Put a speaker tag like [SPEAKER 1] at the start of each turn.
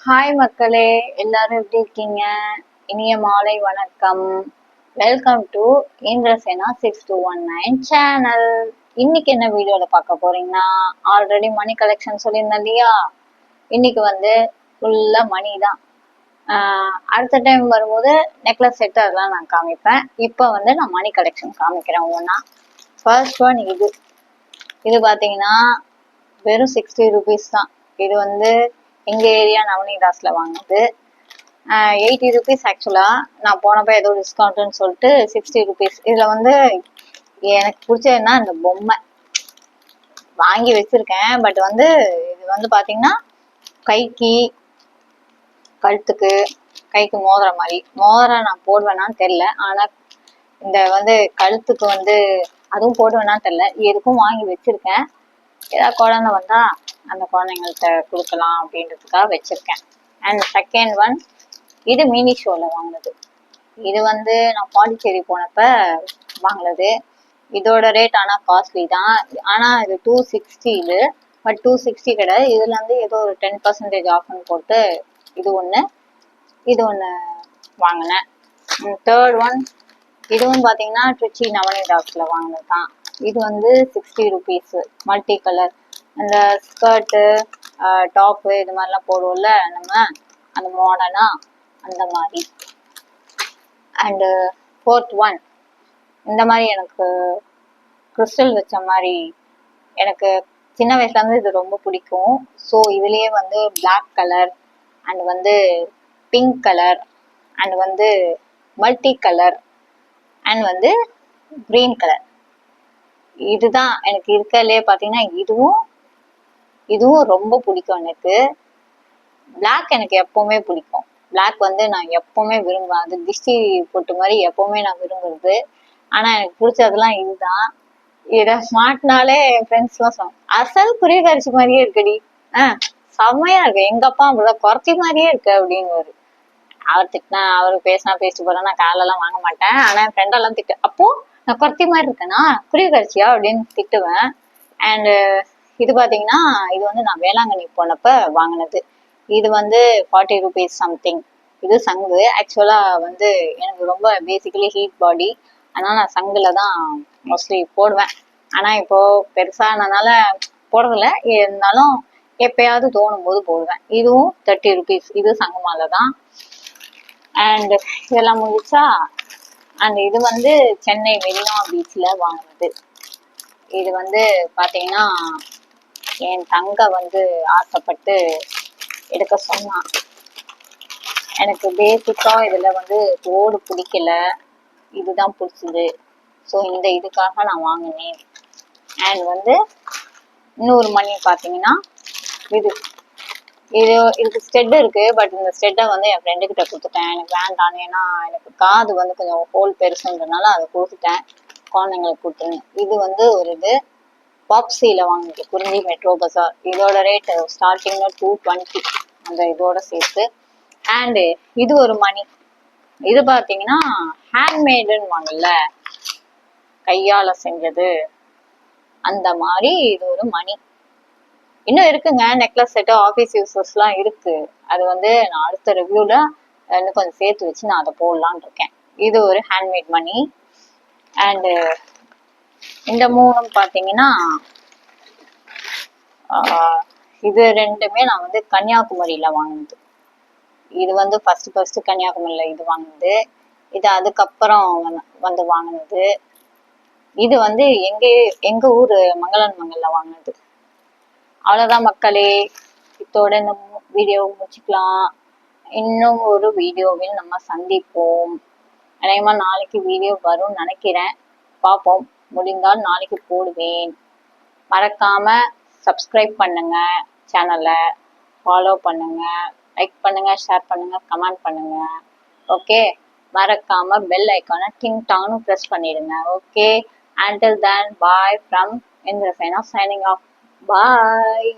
[SPEAKER 1] Hi மக்களே, எல்லாரும் எப்படி இருக்கீங்க? இனிய மாலை வணக்கம். Welcome to Indrasena 6219 channel. இன்னைக்கு என்ன வீடியோல பார்க்க போறீங்கன்னா, ஆல்ரெடி மணி கலெக்ஷன் சொல்லியிருந்தேன் இல்லையா? இன்னைக்கு வந்து ஃபுல்லா மணி தான். அடுத்த டைம் வரும்போது நெக்லஸ் செட் அதெல்லாம் நான் காமிப்பேன். இப்போ வந்து நான் மணி கலெக்ஷன் காமிக்கிறேன் ஒவ்வொன்றா. ஃபர்ஸ்ட் ஒன் இது பார்த்தீங்கன்னா வெறும் 60 ருபீஸ் தான். இது வந்து எங்க ஏரியா நவனிதாஸ்ல வாங்கினது. 80 ருபீஸ் ஆக்சுவலா. நான் போனப்ப ஏதோ டிஸ்கவுண்ட்னு சொல்லிட்டு 60 ருபீஸ். இதுல வந்து எனக்கு பிடிச்சதுன்னா இந்த பொம்மை வாங்கி வச்சிருக்கேன். பட் வந்து இது வந்து பாத்தீங்கன்னா கைக்கு கழுத்துக்கு கைக்கு மோதிர மாதிரி மோதிரம் நான் போடுவேனான்னு தெரியல. ஆனா இந்த வந்து கழுத்துக்கு வந்து அதுவும் போடுவேனான்னு தெரியல. எதுக்கும் வாங்கி வச்சிருக்கேன். ஏதாவது குழந்தை வந்தா அந்த குழந்தைங்கள்ட்ட கொடுக்கலாம் அப்படின்றதுக்காக வச்சிருக்கேன். அண்ட் செகண்ட் ஒன் இது மினி ஷோல வாங்கினது. இது வந்து நான் பாண்டிச்சேரி போனப்ப வாங்கினது. இதோட ரேட் ஆனால் காஸ்ட்லி தான். ஆனால் இது 260. பட் 260 கிடையாது. இதுல இருந்து ஏதோ ஒரு 10% ஆஃப்னு போட்டு இது ஒன்று வாங்கினேன். தேர்ட் ஒன் இதுவும் பார்த்தீங்கன்னா ட்ரிச்சி நவனிதாஸ்ல வாங்கினது தான். இது வந்து 60 ருபீஸ். மல்டி கலர் அந்த ஸ்கர்ட்டு டாப்பு இது மாதிரிலாம் போடுவோம்ல நம்ம, அந்த மாடர்னா அந்த மாதிரி. அண்டு ஃபோர்த் ஒன் இந்த மாதிரி எனக்கு கிறிஸ்டல் வச்ச மாதிரி எனக்கு சின்ன வயசுல இருந்து இது ரொம்ப பிடிக்கும். ஸோ இதுலயே வந்து பிளாக் கலர் அண்ட் வந்து பிங்க் கலர் அண்ட் வந்து மல்டி கலர் அண்ட் வந்து கிரீன் கலர், இதுதான் எனக்கு இருக்கலையே பார்த்தீங்கன்னா இதுவும் ரொம்ப பிடிக்கும் எனக்கு. பிளாக் எனக்கு எப்பவுமே பிடிக்கும். பிளாக் வந்து நான் எப்பவுமே விரும்புவேன். அது திஷ்டி போட்டு மாதிரி எப்பவுமே நான் விரும்புறது. ஆனா எனக்கு பிடிச்சதெல்லாம் இதுதான். இதை மாட்டினாலே என் ஃப்ரெண்ட்ஸ் எல்லாம் சொன்னாங்க, அசல் புரியகரிசி மாதிரியே இருக்குடி, செம்மையா இருக்கு, எங்க அப்பா அப்படிதான் குறைச்சி மாதிரியே இருக்கு அப்படின்னு. அவர் திட்டினா அவரு பேசிட்டு போறேன். நான் காலெல்லாம் வாங்க மாட்டேன். ஆனா என் ஃப்ரெண்டெல்லாம் திட்டு, அப்போ நான் குறைச்சி மாதிரி இருக்கேனா புரியகரிசியா அப்படின்னு திட்டுவேன். அண்ட் இது பாத்தீங்கன்னா இது வந்து நான் வேளாங்கண்ணி போனப்ப வாங்கினது. இது வந்து 40 ருபீஸ் சம்திங். இது சங்கு. ஆக்சுவலா வந்து எனக்கு ரொம்ப பேசிக்கலி ஹீட் பாடி, அதனால நான் சங்குல தான் மோஸ்ட்லி போடுவேன். ஆனா இப்போ பெருசானனால போடுறதில்ல. இருந்தாலும் எப்பயாவது தோணும் போது போடுவேன். இதுவும் 30 ருபீஸ். இது சங்கு மாலை தான். அண்ட் இதெல்லாம் முடிச்சா அண்ட் இது வந்து சென்னை மெரினா பீச்ல வாங்கினது. இது வந்து பாத்தீங்கன்னா என் தங்க வந்து ஆசைப்பட்டு எடுக்க சொன்னான். எனக்கு பேசிக்கா இதுல வந்து தோடு பிடிக்கல, இதுதான் பிடிச்சது. ஸோ இந்த இதுக்காக நான் வாங்கினேன். அண்ட் வந்து இன்னொரு மணி பார்த்தீங்கன்னா இதுக்கு ஸ்டெட் இருக்கு. பட் இந்த ஸ்டெட்டை வந்து என் ஃப்ரெண்டு கிட்ட கொடுத்துட்டேன். எனக்கு வேண்டாம், ஏன்னா எனக்கு காது வந்து கொஞ்சம் ஹோல் பெருசுன்றதுனால அதை கொடுத்துட்டேன். குழந்தைங்களுக்கு கொடுத்துருங்க. இது வந்து ஒரு இது பாப்சியில வாங்கிட்டு குறிஞ்சி மெட்ரோ பஜார். இதோட ரேட் ஸ்டார்டிங்ல 220 அந்த இதோட சேர்த்து. அண்டு இது ஒரு மணி. இது பார்த்தீங்கன்னா ஹேண்ட்மேடுன்னு வாங்கல, கையால செஞ்சது அந்த மாதிரி. இது ஒரு மணி. இன்னும் இருக்குங்க நெக்லஸ் செட்டு, ஆஃபீஸ் யூசர்ஸ்லாம் இருக்கு. அது வந்து நான் அடுத்த ரிவ்யூல இன்னும் கொஞ்சம் சேர்த்து வச்சு நான் அதை போடலான் இருக்கேன். இது ஒரு ஹேண்ட்மேட் மணி. அண்டு இந்த மூணும் பார்த்தீங்கன்னா இது ரெண்டுமே நான் வந்து கன்னியாகுமரியில வாங்கினது. இது வந்து ஃபர்ஸ்ட் கன்னியாகுமரியில இது வாங்கினது. இது அதுக்கப்புறம் வந்து வாங்கினது. இது வந்து எங்க ஊர் மங்களன் மங்கல்ல வாங்கினது. அவ்வளவுதான் மக்களே, இதோட இந்த வீடியோ முடிச்சுக்கலாம். இன்னும் ஒரு வீடியோவில் நம்ம சந்திப்போம். அநேகமா நாளைக்கு வீடியோ வரும்னு நினைக்கிறேன். பார்ப்போம், முடிந்தால் நாளைக்கு போடுவேன். மறக்காம சப்ஸ்கிரைப் பண்ணுங்க, சேனலை ஃபாலோ பண்ணுங்க, லைக் பண்ணுங்க, ஷேர் பண்ணுங்க, கமெண்ட் பண்ணுங்க. ஓகே, மறக்காம பெல் ஐக்கானை டிங் டாங்னு ப்ரெஸ் பண்ணிடுங்க. Okay, until then, bye from Indrasena signing off. Bye.